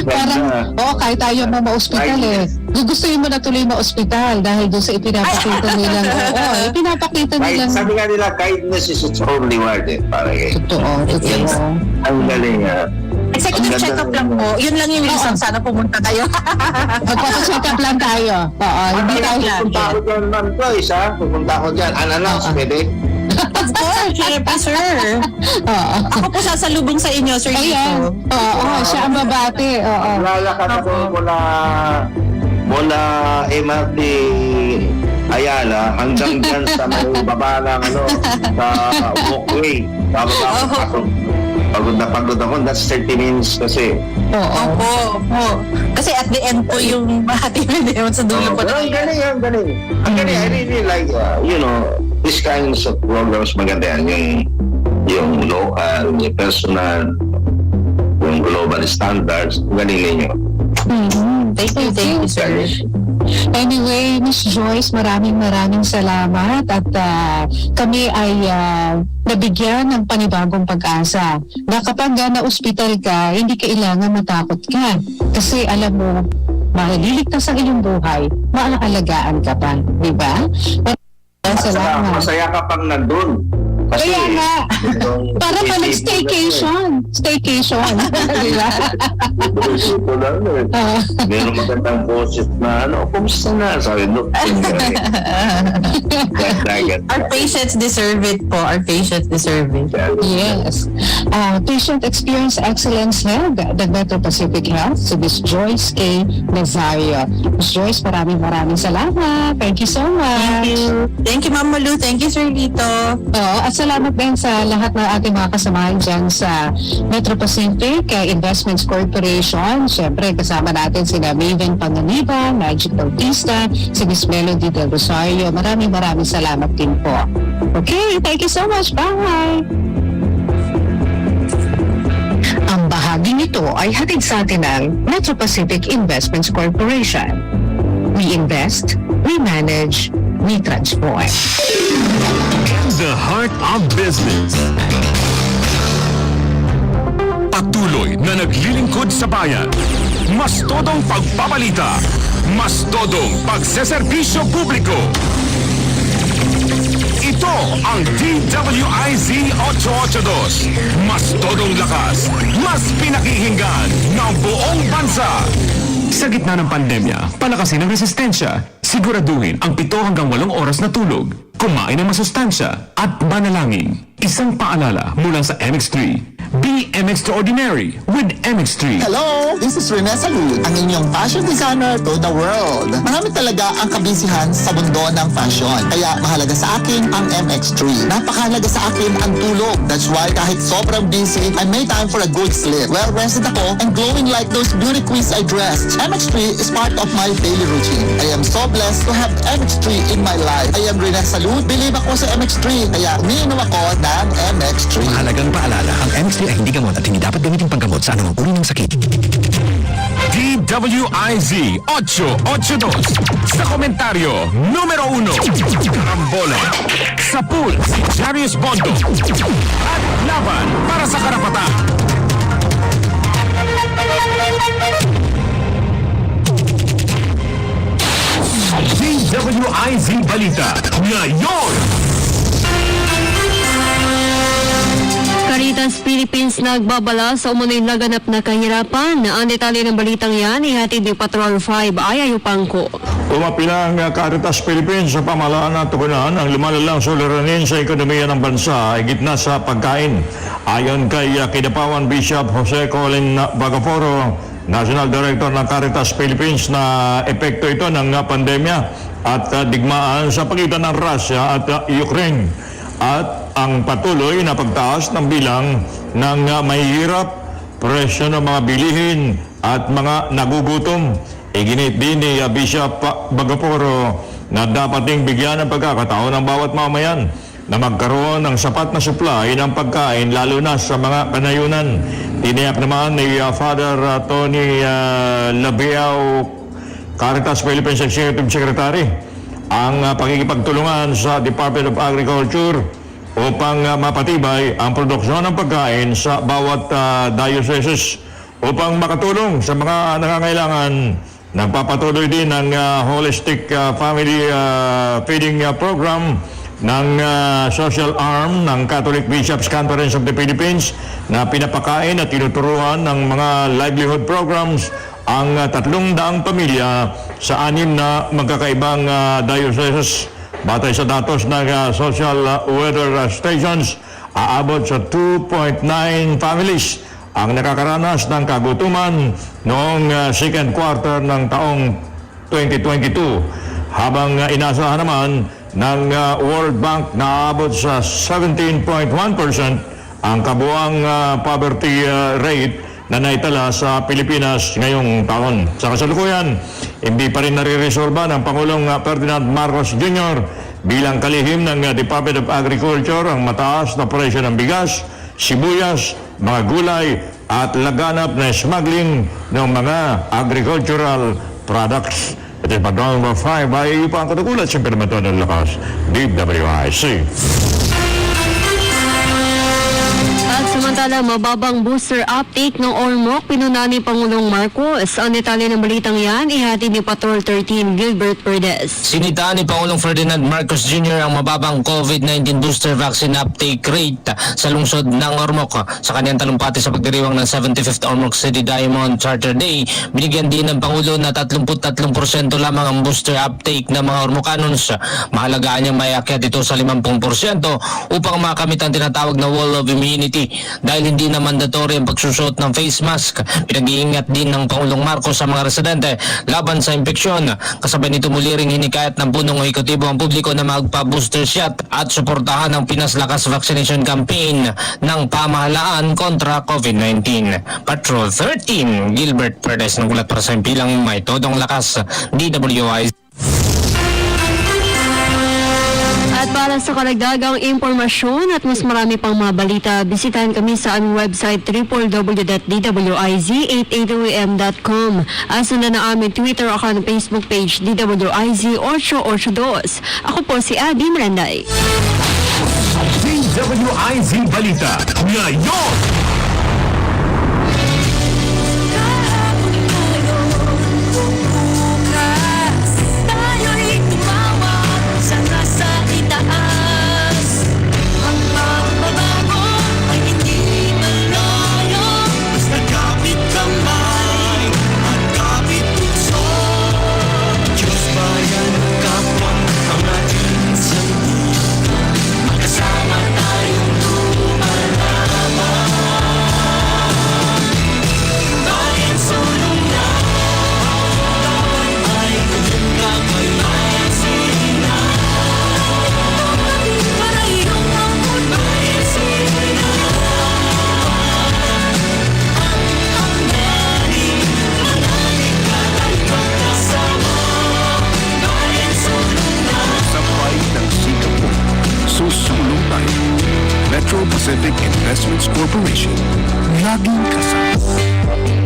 Parang, kahit tayo ma-ospital gugustuhin mo na tuloy ma-ospital dahil doon sa ipinapakita nilang, ipinapakita nilang. Sabi nga nila, kindness is its own reward para Totoo. Ang galing Executive check-up lang po. Yun lang yung reason. Sana pumunta kayo. Magpapa-check up lang tayo. Hindi tayo. Pupunta ako dyan, Ma'am Joyce, Pupunta ako dyan. Unannounced, pwede? Of course, syempre, sir. Ako po sasalubong sa inyo, sir. Ayan. Siya ang babati. Lalakad ako mula MRT Ayala hanggang dyan sa may baba ng sa walkway. Pagod ako, that's 30 minutes kasi. Opo. Kasi at the end po yung mahati na sa dulo po. Ang galing. Ang galing. I really like, this kinds of programs maganda yan. Yung local, yung personal, yung global standards. Galing ninyo. Thank you, sir. Anyway, Miss Joyce, maraming salamat at kami ay nabigyan ng panibagong pag-asa na kapag na-ospital ka, hindi kailangan matakot ka. Kasi alam mo, maliligtas ang iyong buhay, maaalagaan ka pa, di ba? Salamat. Masaya ka pang nandun. Kasi, kaya nga, para pa nag-staycation. Di ba? Meron magandang boses na kumusta na? Sabi, look. Our patients deserve it po. Yes. Patient Experience Excellence Head, the Metro Pacific Health, si Miss Joyce K. Nazario. Miss Joyce, maraming salamat. Thank you so much. Thank you, Ma'am Malu. Thank you, Sir Lito. At salamat din sa lahat ng ating mga kasamahan dyan sa Metro Pacific Investments Corporation. Siyempre, kasama natin sina Maven Panganiba, Magic Bautista, si Miss Melody Del Rosario. Maraming salamat din po. Okay, thank you so much. Bye! Ang bahaging ito ay hatid sa atin ng Metro Pacific Investments Corporation. We invest, we manage, we transform. The Heart of Business. Patuloy na naglilingkod sa bayan. Mas todong pagpabalita. Mas todong pagseserbisyo publiko. Ito ang DWIZ 882. Mas todong lakas. Mas pinakihinggan ng buong bansa. Sa gitna ng pandemya, palakasin ang resistensya. Siguraduhin ang 7 hanggang 8 oras na tulog. Kumain ng masustansya at manalangin. Isang paalala mula sa MX3. Be extraordinary with MX3. Hello, this is Rene Salud, ang inyong fashion designer to the world. Marami talaga ang kabisihan sa mundo ng fashion. Kaya mahalaga sa akin ang MX3. Napakahalaga sa akin ang tulog. That's why kahit sobrang busy, I made time for a good sleep. Well-rested ako and glowing like those beauty queens I dressed. MX3 is part of my daily routine. I am so blessed to have MX3 in my life. I am Rene Salud. Believe ako sa MX3. Kaya umiinom ako ng MX3. Mahalagang paalala, ang MX3 ay hindi gamot at hindi dapat gamitin panggamot sa anumang uri ng sakit. DWIZ 882. Sa komentaryo, numero 1. Karambola. Sa pool, si Jarius Bondo. At laban para sa karapatan. DWIZ Balita. Ngayon! Caritas Philippines nagbabala sa umunoy laganap na kahirapan. Ang detalye ng balitang yan, ihatid ni Patrol 5 Ayayo Pangko. Umapilang Caritas Philippines sa pamahalaan at tugunan ang lumalalang suliranin sa ekonomiya ng bansa ay gitna sa pagkain. Ayon kay Kidapawan Bishop Jose Colin Bagaforo, National Director ng Caritas Philippines, na epekto ito ng pandemya at digmaan sa pagitan ng Russia at Ukraine. At ang patuloy na pagtaas ng bilang ng mahihirap, presyo ng mga bilihin at mga nagugutom. Iginit din ni Bishop Bagaporo na dapat ding bigyan ng pagkakataon ng bawat mamayan na magkaroon ng sapat na supply ng pagkain lalo na sa mga kanayunan. Tiniyak naman ni Father Tony Labiao, Caritas Philippines Executive Secretary, ang pakikipagtulungan sa Department of Agriculture upang mapatibay ang produksyon ng pagkain sa bawat dioceses upang makatulong sa mga nangangailangan. Nagpapatuloy din ang Holistic Family Feeding Program ng social arm ng Catholic Bishops Conference of the Philippines na pinapakain at tinuturuan ng mga livelihood programs ang 300 pamilya sa 6 na magkakaibang dioceses. Batay sa datos ng social weather stations, aabot sa 2.9 families ang nakakaranas ng kagutuman noong second quarter ng taong 2022. Habang inasahan naman ng World Bank na aabot sa 17.1% ang kabuang poverty rate na naitala sa Pilipinas ngayong taon. Sa kasalukuyan, hindi pa rin nare-resolba ng Pangulong Ferdinand Marcos Jr. bilang kalihim ng Department of Agriculture ang mataas na presyo ng bigas, sibuyas, mga gulay at laganap na smuggling ng mga agricultural products. Ito yung Patrol number 5. Ayaw pa ang katukulat. Siyempre naman ito ng lakas. DWIZ. Samantala, mababang booster uptake ng Ormoc, pinuna ni Pangulong Marcos. Ang detalye ng balitang yan, ihatid ni Patrol 13 Gilbert Perdes. Sinita ni Pangulong Ferdinand Marcos Jr. ang mababang COVID-19 booster vaccine uptake rate sa lungsod ng Ormoc. Sa kanyang talumpati sa pagdiriwang ng 75th Ormoc City Diamond Charter Day, binigyan din ng Pangulo na 33% lamang ang booster uptake ng mga Ormocanons. Mahalagaan niyang mayakyat ito sa 50% upang makamit ang tinatawag na wall of immunity. dahil hindi na mandatory ang pagsusuot ng face mask. Pinag-iingat din ng Pangulong Marcos sa mga residente laban sa impeksyon. Kasabay nito muli ring hinikayat ng punong ehekutibo ang publiko na magpa-booster shot at suportahan ang Pinas Lakas Vaccination Campaign ng pamahalaan kontra COVID-19. Patrol 13, Gilbert Perez ng ulat para sa impilang may todong lakas, DWIZ. At para sa karagdagang impormasyon at mas marami pang mga balita, bisitahin kami sa aming website www.dwiz882am.com at sundan na aming Twitter account at Facebook page DWIZ882. Ako po si Abby Merenday. DWIZ Balita ngayon! Pacific Investments Corporation. Laging kasama.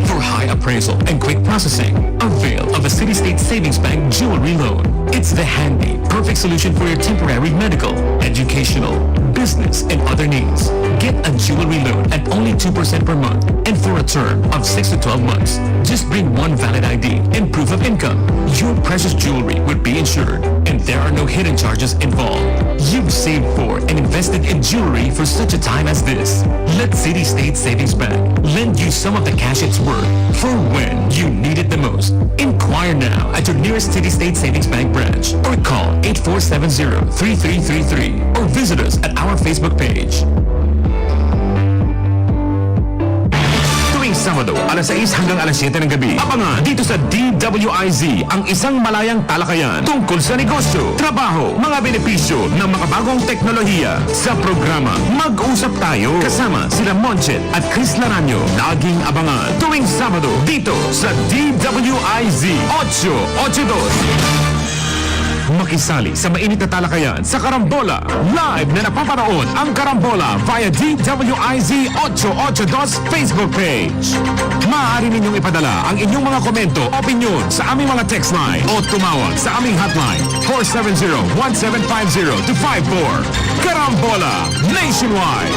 For high appraisal and quick processing, avail of a City State Savings Bank jewelry loan. It's the handy, perfect solution for your temporary medical, educational, business, and other needs. Get a jewelry loan at only 2% per month and for a term of 6 to 12 months. Just bring one valid ID and proof of income. Your precious jewelry would be insured and there are no hidden charges involved. You've saved for and invested in jewelry for such a time as this. Let City State Savings Bank lend you some of the cash it's worth for when you need it the most. Inquire now at your nearest City State Savings Bank branch or call 8470-3333 or visit us at our Facebook page. Sabado, alas 6 hanggang alas 7 ng gabi. Abangan dito sa DWIZ ang isang malayang talakayan tungkol sa negosyo, trabaho, mga benepisyo ng makabagong teknolohiya. Sa programa, Mag-usap Tayo. Kasama sila Monchet at Chris Laranyo. Laging abangan tuwing Sabado dito sa DWIZ 882. Makisali sa mainit na talakayan sa Karambola. Live na napapanood ang Karambola via DWIZ 882 Facebook page. Maaari ninyong ipadala ang inyong mga komento, opinion sa aming mga text line o tumawag sa aming hotline 470-1750-54. Karambola Nationwide.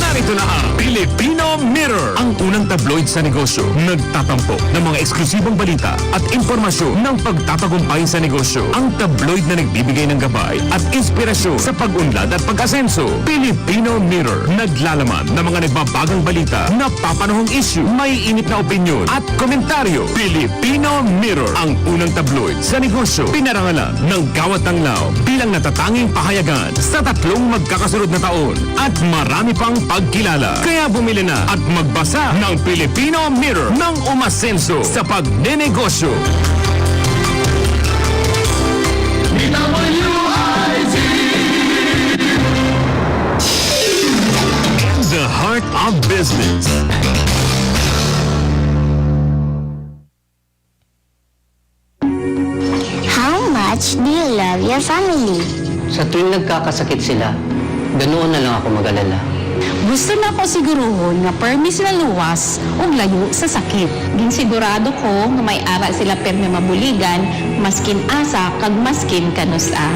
Narito na ang Filipino Mirror, ang unang tabloid sa negosyo. Nagtatampo ng mga eksklusibong balita at impormasyon ng pagtatagumpay sa negosyo. Ang tabloid na nagbibigay ng gabay at inspirasyon sa pag-unlad at pag-asenso. Filipino Mirror, naglalaman ng mga nagbabagang balita, napapanahong issue, may init na opinyon at komentaryo. Filipino Mirror, ang unang tabloid sa negosyo. Pinarangalan ng Gawat Tanglaw bilang natatanging pahayagan sa 3 magkakasunod na taon at marami pang pagkilala. Kaya bumili na at magbasa ng Filipino Mirror ng umasenso sa pagnenegosyo. DWIZ! The heart of business. How much do you love your family? Sa tuwing nagkakasakit sila, ganoon na lang ako mag-alala. Gusto na ko siguruhon nga permis na luwas o layo sa sakit. Ginsigurado ko nga may ara sila permi mabuligan, maskin asa kag maskin kanusa.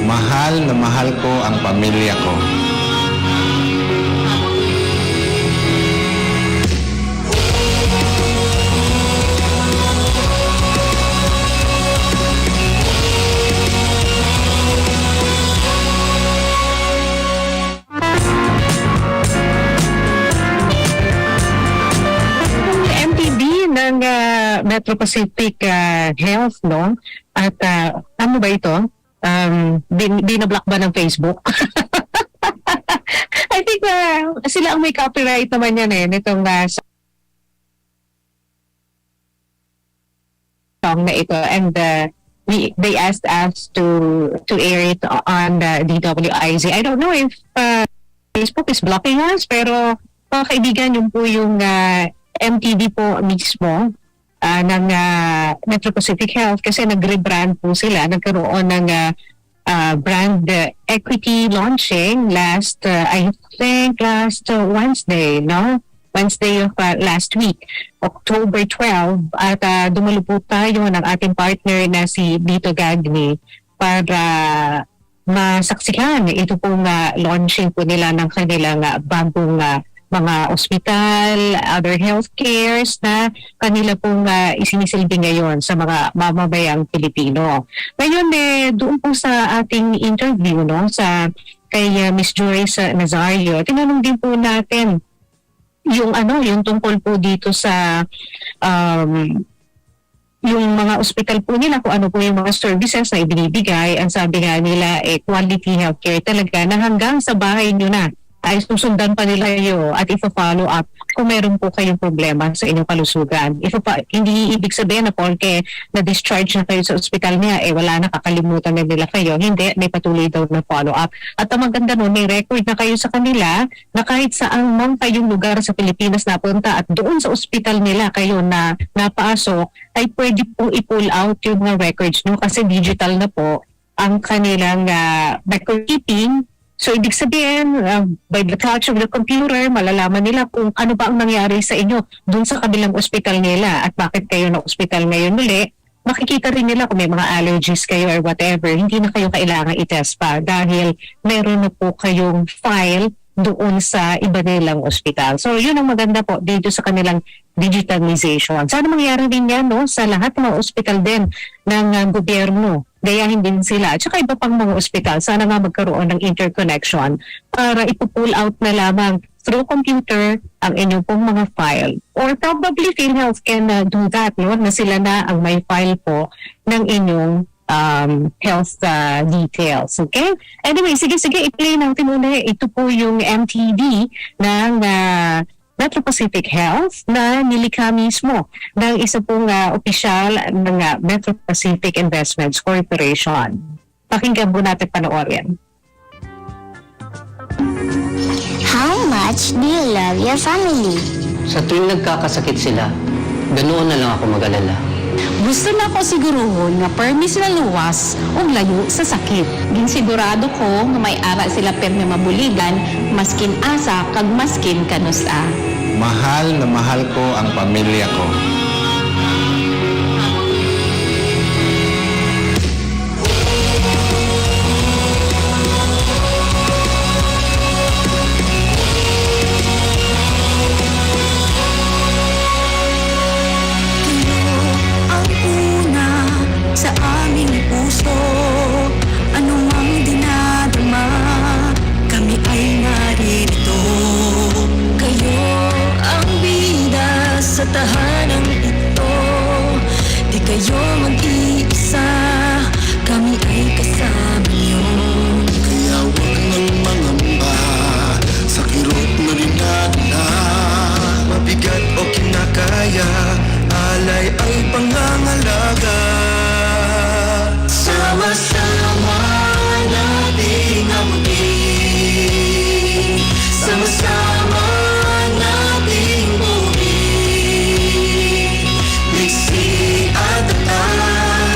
Mahal na mahal ko ang pamilya ko. Metro Pacific Health, no? At ano ba ito? Binablock ba ng Facebook? I think sila ang may copyright naman yan nitong song na ito, and they asked us to air it on the DWIZ. I don't know if Facebook is blocking us, pero mga kaibigan, yun po yung MTV po mismo ng Metro Pacific Health, kasi nag-rebrand po sila, nagkaroon ng brand equity launching last Wednesday, no? Wednesday of last week, October 12, at dumalo po tayo ng ating partner na si Dito Gagni para masaksihan ito pong launching po nila ng kanilang bagong mga ospital, other healthcares na kanila pong isinisilbi ngayon sa mga mamamayang Pilipino. Ngayon, doon po sa ating interview, no, kay Miss Joyce Nazario, tinanong din po natin yung tungkol po dito sa yung mga ospital po nila, kung ano po yung mga services na ibinibigay. Ang sabi nga nila, quality healthcare talaga na hanggang sa bahay nyo na ay susundan pa nila yun at ipa-follow up kung meron po kayong problema sa inyong kalusugan. Hindi ibig sabihin na porke na-discharge na kayo sa ospital niya, wala na, kakalimutan na nila kayo. Hindi, may patuloy daw na follow up. At ang maganda nun, may record na kayo sa kanila na kahit saan mang kayong lugar sa Pilipinas napunta at doon sa ospital nila kayo na napasok, ay pwede pong i-pull out yung mga records nyo kasi digital na po ang kanilang record keeping. So, ibig sabihin, by the touch of the computer, malalaman nila kung ano ba ang nangyari sa inyo dun sa kabilang ospital nila at bakit kayo na ospital ngayon uli. Makikita rin nila kung may mga allergies kayo or whatever. Hindi na kayo kailangan i-test pa dahil meron na po kayong file doon sa iba nilang ospital. So, yun ang maganda po dito sa kanilang digitalization. Sana mangyari rin yan, no, sa lahat ng mga ospital din ng gobyerno. Gayahin din sila. At saka iba pang mga ospital, sana nga magkaroon ng interconnection para ipupull out na lamang through computer ang inyong pong mga file. Or probably PhilHealth can do that, no? Na sila na ang may file po ng inyong health details. Okay? Anyway, sige, i-play natin muna. Ito po yung MTV ng Metro Pacific Health na nilikha mismo ng isa pong opisyal ng Metro Pacific Investments Corporation. Pakinggan po natin panoorin. How much do you love your family? Sa tuwing nagkakasakit sila, ganoon na lang ako mag-alala. Gusto na ko siguruhon nga permis na luwas o layo sa sakit. Ginsigurado ko nga may ara sila permi mabuligan, maskin asa kag maskin kanusa. Mahal na mahal ko ang pamilya ko. Sa aming puso, anumang dinadama, kami ay naririto. Kayo ang bida sa tahanang ito, di kayo mag-iisa, kami ay kasama niyo. Kaya huwag nang mangamba, sa kirot na rin na mabigat o kinakaya, alay ay pangangalaga. Sama-sama nating amutin, sama-sama nating buuin, liksi at tatag,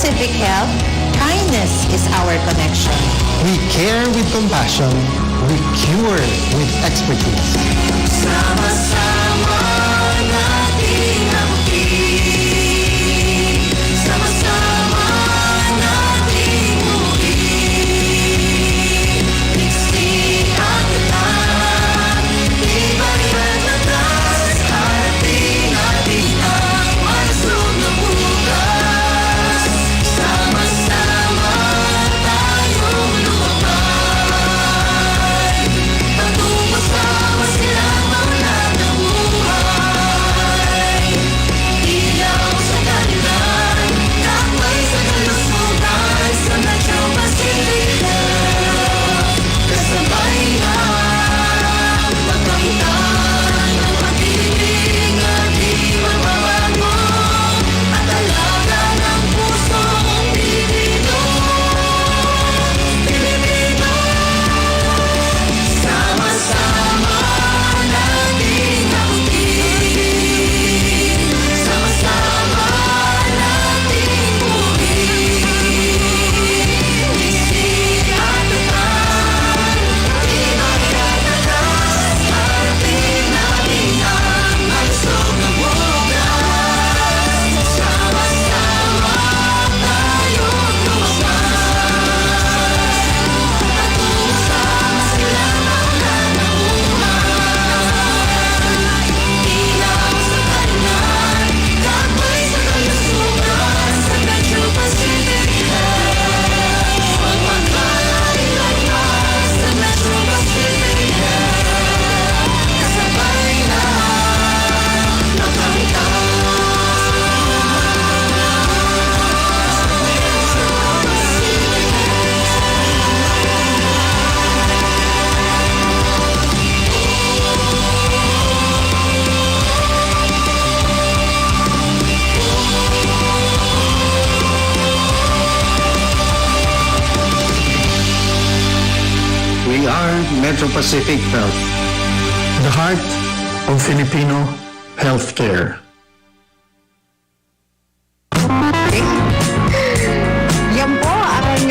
Pacific Health, kindness is our connection. We care with compassion. We cure with expertise. Sama-sama nating abutin. Sama-sama nating muli. Iksi at tatat, tibay at lakas. Harapin natin ang malusog na bukas. Sama-sama tayong lumabay. Patungo sa masilang maulan ng buhay. Ilaw sa kanilan, takbay sa kalusugan, sa Metro Pacific Health. Kasabay na magkakitaan ng pag-ibig na di magbabago, at alaga ng pusong Pilipino. Pilipino. Sama-sama nating abutin. Sama-sama nating muli. Iksi at tapat, tibay at lakas. Harapin natin ang malusog na bukas. Sama-sama tayong lumabas. Patungo sa masilang maulan ng buhay. Ilaw sa kanilan, takbay sa kalusugan, sa Metro Pacific Health. Magpapalagpas sa Metro Pacific Health. Kasabay na We are Metro Pacific Health, the heart of Filipino healthcare. Yan po ang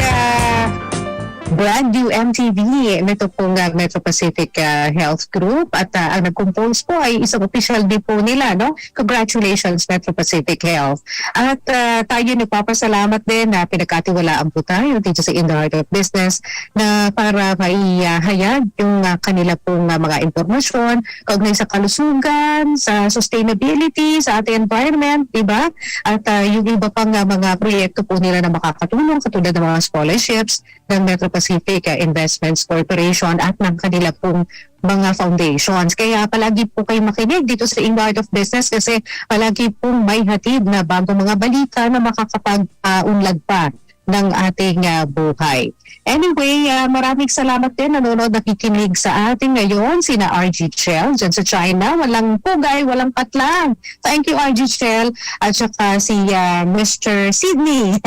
brand new MTV nito pong Metro Pacific Health Group at ang nag-compose po ay isang official day po nila, no? Congratulations Metro Pacific Health. At tayo nagpapasalamat din na pinagkatiwalaan po tayo dito sa In the Heart of Business na para maihayag yung kanila pong mga impormasyon kaugnay sa kalusugan, sa sustainability, sa ating environment, diba? At yung iba pang mga proyekto po nila na makakatulong katulad ng mga scholarships ng Metro Pacific Investments Corporation at ng kanila pong mga foundations. Kaya palagi po kayo makinig dito sa In the Heart of Business kasi palagi pong may hatid na bagong mga balita na makakapag-unlad pa ng ating buhay. Anyway, maraming salamat din nanonood, nakikinig sa ating ngayon, sina RG Chell dyan sa China. Walang pugay, walang patlang. Thank you RG Chell. At saka si Mr. Sydney,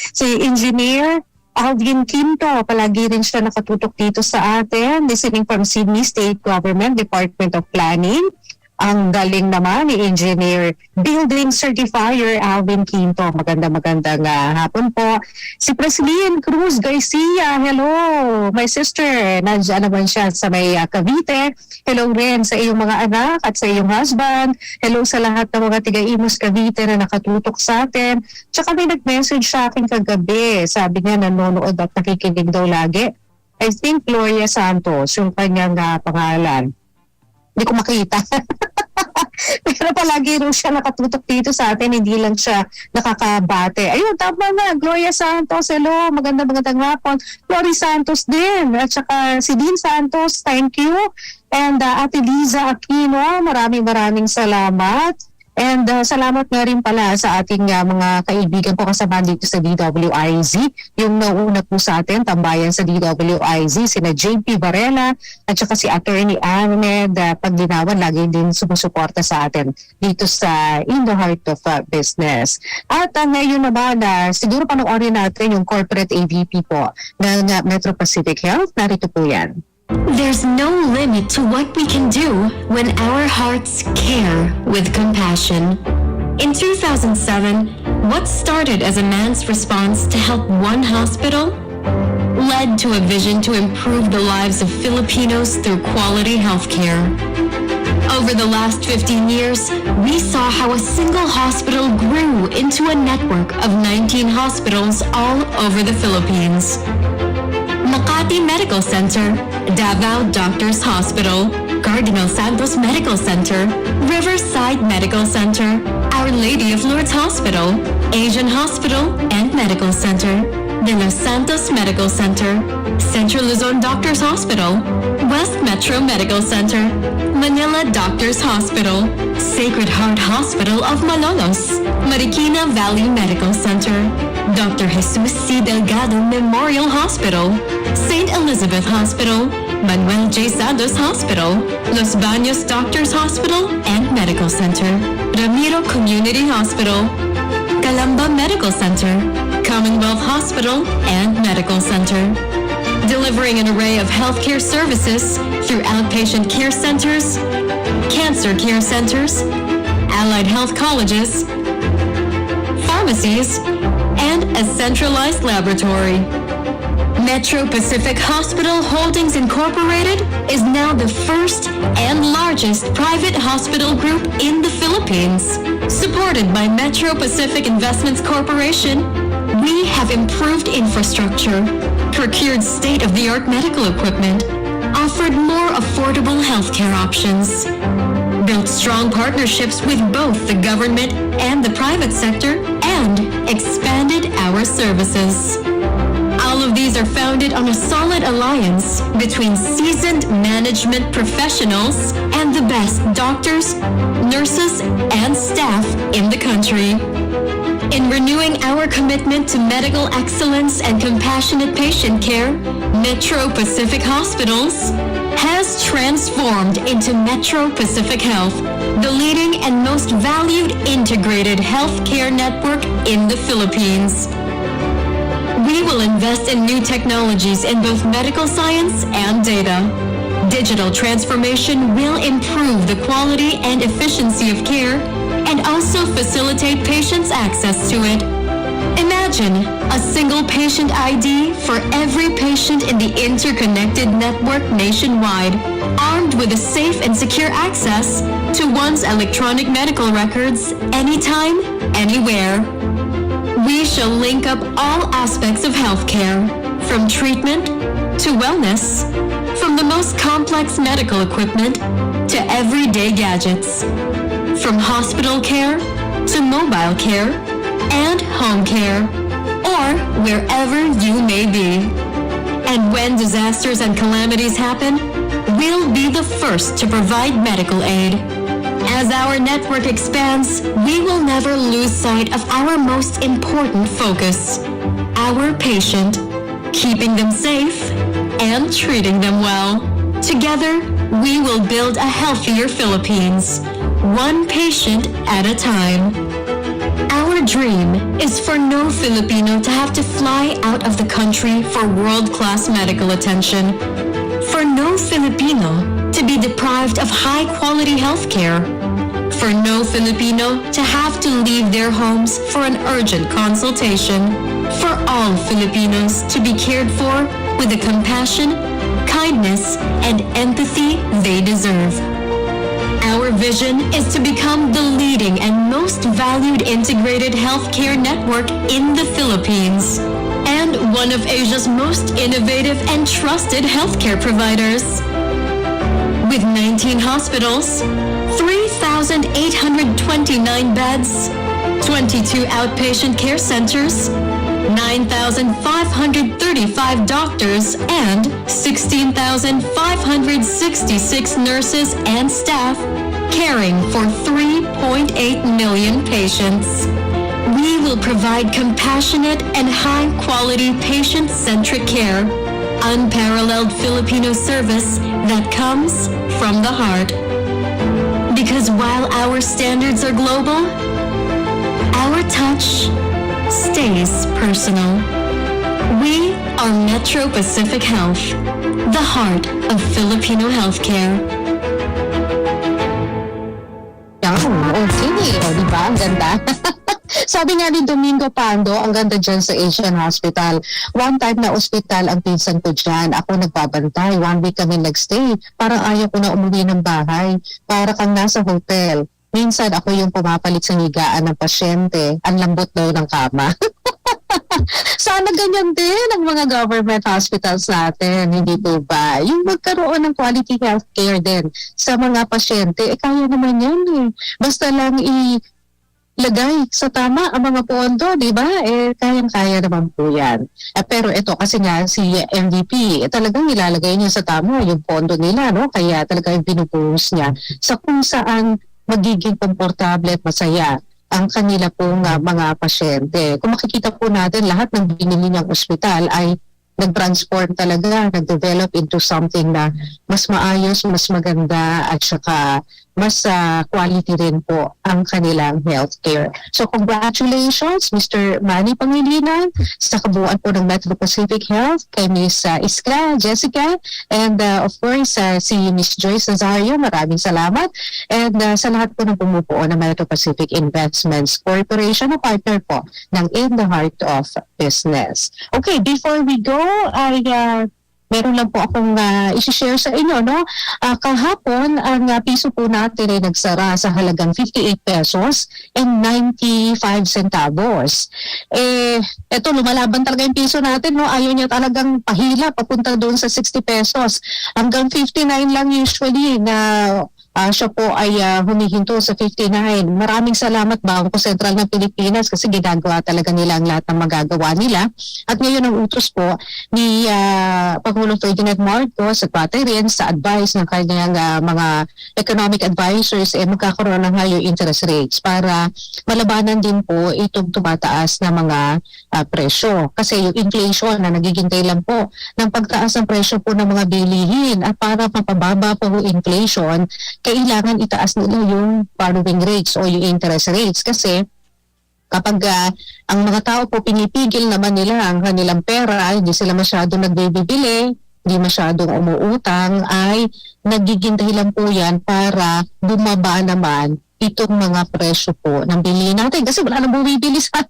si Engineer Alvin Quinto, palagi rin siya nakatutok dito sa atin, listening from Sydney State Government Department of Planning. Ang galing naman ni Engineer Building Certifier Alvin Quinto. Magandang hapon po. Si Preslyn Cruz Garcia, hello. My sister, nandiyan naman siya sa may Cavite. Hello rin sa iyong mga anak at sa iyong husband. Hello sa lahat ng mga tiga-Imus Cavite na nakatutok sa atin. Tsaka may nag-message sa akin kagabi. Sabi niya nanonood at nakikinig daw lagi. I think Gloria Santos, yung kanyang pangalan. Hindi ko makita. Pero palagi rin siya nakatutok dito sa atin, hindi lang siya nakakabate. Ayun, tama na. Gloria Santos, hello. Magandang hapon. Glory Santos din. At saka si Dean Santos, thank you. And Ate Liza Aquino, maraming salamat. And salamat nga rin pala sa ating mga kaibigan ko kasama dito sa DWIZ. Yung nauna po sa atin, tambayan sa DWIZ, sina JP Varela at saka si Attorney Ahmed Paglinawan, lagi din sumusuporta sa atin dito sa In the Heart of Business. At ngayon naman, siguro panoorin natin yung corporate AVP po ng Metro Pacific Health. Narito po yan. There's no limit to what we can do when our hearts care with compassion. In 2007, What started as a man's response to help one hospital led to a vision to improve the lives of Filipinos through quality healthcare. Over the last 15 years, we saw how a single hospital grew into a network of 19 hospitals all over the Philippines. Makati Medical Center, Davao Doctors Hospital, Cardinal Santos Medical Center, Riverside Medical Center, Our Lady of Lourdes Hospital, Asian Hospital and Medical Center, De Los Santos Medical Center, Central Luzon Doctors Hospital, West Metro Medical Center, Manila Doctors Hospital, Sacred Heart Hospital of Malolos, Marikina Valley Medical Center, Dr. Jesus C. Delgado Memorial Hospital, St. Elizabeth Hospital, Manuel J. Santos Hospital, Los Baños Doctors Hospital and Medical Center, Ramiro Community Hospital, Calamba Medical Center, Commonwealth Hospital and Medical Center, delivering an array of healthcare services through outpatient care centers, cancer care centers, allied health colleges, pharmacies, and a centralized laboratory. Metro Pacific Hospital Holdings Incorporated is now the first and largest private hospital group in the Philippines. Supported by Metro Pacific Investments Corporation, we have improved infrastructure, procured state-of-the-art medical equipment, offered more affordable healthcare options, built strong partnerships with both the government and the private sector, and expanded our services. All of these are founded on a solid alliance between seasoned management professionals and the best doctors, nurses, and staff in the country. In renewing our commitment to medical excellence and compassionate patient care, Metro Pacific Hospitals has transformed into Metro Pacific Health, the leading and most valued integrated healthcare network in the Philippines. We will invest in new technologies in both medical science and data. Digital transformation will improve the quality and efficiency of care and also facilitate patients' access to it. Imagine a single patient ID for every patient in the interconnected network nationwide, armed with a safe and secure access to one's electronic medical records anytime, anywhere. We shall link up all aspects of healthcare, from treatment to wellness, from the most complex medical equipment to everyday gadgets, from hospital care to mobile care and home care, or wherever you may be. And when disasters and calamities happen, we'll be the first to provide medical aid. As our network expands, we will never lose sight of our most important focus, our patient, keeping them safe and treating them well. Together, we will build a healthier Philippines, one patient at a time. Our dream is for no Filipino to have to fly out of the country for world-class medical attention, for no Filipino to be deprived of high-quality health care, for no Filipino to have to leave their homes for an urgent consultation, for all Filipinos to be cared for with the compassion, kindness, and empathy they deserve. Our vision is to become the leading and most valued integrated healthcare network in the Philippines and one of Asia's most innovative and trusted healthcare providers. With 19 hospitals, 3,829 beds, 22 outpatient care centers, 9,535 doctors, and 16,566 nurses and staff caring for 3.8 million patients. We will provide compassionate and high-quality patient-centric care, unparalleled Filipino service that comes from the heart. Because while our standards are global, our touch stays personal. We are Metro Pacific Health, the heart of Filipino healthcare. Yan, okay. O, diba? Ang ganda. Sabi nga ni Domingo Pando, ang ganda dyan sa Asian Hospital. One time na ospital ang pinsan ko dyan. Ako nagbabantay. 1 week kami nagstay. Parang ayaw ko na umuwi ng bahay. Para kang nasa hotel. Minsan ako yung pumapalit sa higaan ng pasyente. Ang lambot daw ng kama. Sana ganyan din ang mga government hospitals natin, hindi po ba? Yung magkaroon ng quality healthcare din sa mga pasyente, kaya naman yan eh. Basta lang lagay sa tama ang mga pondo, di ba? Kayang-kaya naman po yan. Pero ito, kasi nga si MVP, talagang nilalagay niya sa tama yung pondo nila, no? Kaya talagang binubuhos niya sa kung saan magiging komportable at masaya ang kanila pong mga pasyente. Kung makikita po natin, lahat ng binili niyang ospital ay nag-transform talaga, nag-develop into something na mas maayos, mas maganda, at saka mas quality rin po ang kanilang healthcare. So congratulations, Mr. Manny Pangilinan, sa kabuuan po ng Metro Pacific Health, kay Miss Iskra, Jessica, and of course si Miss Joyce Nazario, maraming salamat. And sa lahat po ng bumubuo ng Metro Pacific Investments Corporation, na partner po ng In the Heart of Business. Okay, before we go, meron lang po akong isi-share sa inyo, no? Kahapon, ang piso po natin ay nagsara sa halagang 58 pesos and 95 centavos. Eto, lumalaban talaga yung piso natin, no? Ayaw niya talagang pahila, papunta doon sa 60 pesos. Hanggang 59 lang usually na siya po ay humihinto sa 59. Maraming salamat Bangko Sentral ng Pilipinas kasi ginagawa talaga nila ang lahat ng magagawa nila. At ngayon ang utos po ni Pangulong Ferdinand Marcos at pati rin sa advice ng kanyang mga economic advisors magkakaroon ng higher interest rates para malabanan din po itong tumataas na mga presyo. Kasi yung inflation na nagiging dahilan po ng pagtaas ng presyo po ng mga bilihin at para mapababa po yung inflation, kailangan itaas nila yung borrowing rates o yung interest rates kasi kapag ang mga tao po pinipigil naman nila ang kanilang pera, hindi sila masyadong nagbibili, hindi masyadong umuutang, ay nagiging dahilan po yan para bumaba naman itong mga presyo po ng bilihin natin kasi wala nang bumibili sa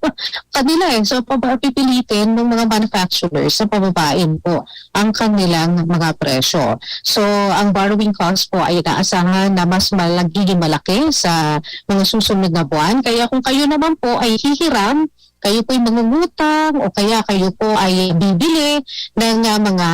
kanila eh. So pipilitin ng mga manufacturers sa pababain po ang kanilang mga presyo. So ang borrowing cost po ay inaasahan na mas magiging malaki sa mga susunod na buwan. Kaya kung kayo naman po ay hihiram, kayo po ay mangungutang o kaya kayo po ay bibili ng mga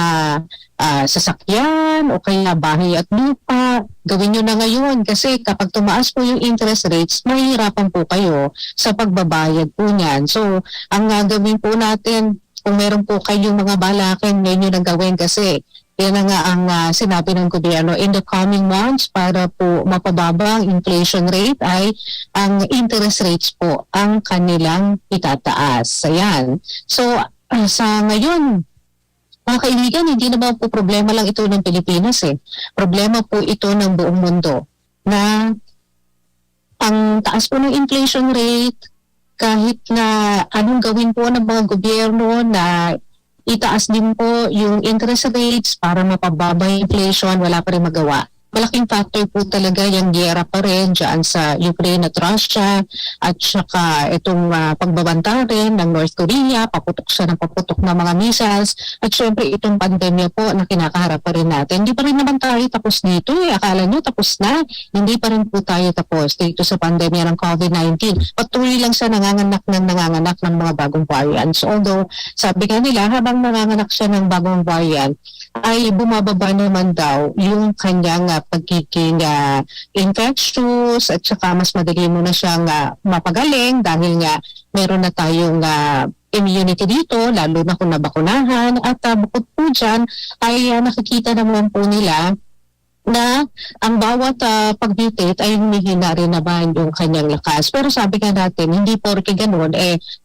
sasakyan o kaya bahay at lupa, gawin nyo na ngayon kasi kapag tumaas po yung interest rates, mahihirapan po kayo sa pagbabayad po niyan. So, ang gawin po natin, kung meron po kayong mga balakin, ngayon nyo na gawin kasi yan na nga ang sinabi ng gobyerno in the coming months para po mapababa ang inflation rate ay ang interest rates po ang kanilang itataas. Ayan. So, sa ngayon, mga kaibigan, hindi naman po problema lang ito ng Pilipinas eh. Problema po ito ng buong mundo na ang taas po ng inflation rate, kahit na anong gawin po ng mga gobyerno na itaas din po yung interest rates para mapababa yung inflation, wala pa rin magawa. Malaking factor po talaga yung giyera pa rin dyan sa Ukraine at Russia at saka itong pagbabanta rin ng North Korea, paputok siya ng paputok ng mga missiles at syempre itong pandemya po na kinakaharap pa rin natin. Hindi pa rin naman tayo tapos dito eh. Akala nyo tapos na. Hindi pa rin po tayo tapos dito sa pandemya ng COVID-19. Patuloy lang siya nanganganak ng mga bagong variants. Although sabi nga nila habang nanganganak siya ng bagong variant ay bumababa naman daw yung kanyang pagiging infectious at saka mas madali mo na siyang mapagaling dahil nga meron na tayong immunity dito, lalo na kung nabakunahan at bukod po dyan ay nakikita naman po nila na ang bawat pag-mutate ay humihina rin naman yung kanyang lakas. Pero sabi nga natin, hindi porke ganun,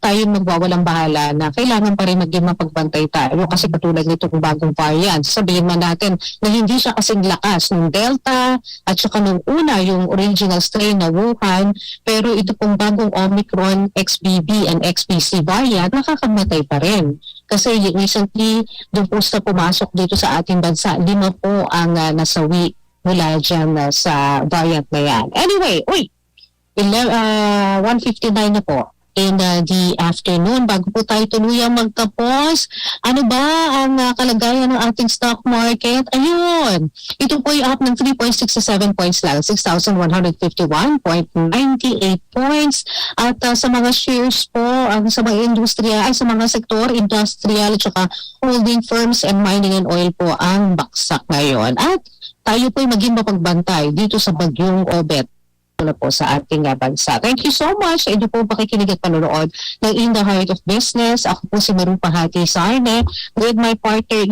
tayo magwawalang bahala na kailangan pa rin maging mapagbantay tayo kasi katulad nitong bagong variant. Sabihin man natin na hindi siya kasing lakas ng Delta at saka nung una yung original strain na Wuhan, pero ito pong bagong Omicron, XBB and XBC variant, nakakamatay pa rin. Kasi recently, doon po sa pumasok dito sa ating bansa, 5 po ang nasawi mula dyan sa variant na yan. Anyway, 1:59 na po. in the afternoon. Bago po tayo tuluyang magtapos, ano ba ang kalagayan ng ating stock market? Ayun, ito po ay up ng 3.67 points lang, 6,151.98 points. At sa mga shares po, sa mga industriya, ay sa mga sektor, industrial, tsaka holding firms and mining and oil po ang baksak ngayon. At tayo po ay maging mapagbantay dito sa bagyong Obet na po sa ating bansa. Thank you so much sa inyo po pakikinig at panonood ng In the Heart of Business. Ako po si Maru Pahati Sarne with my partner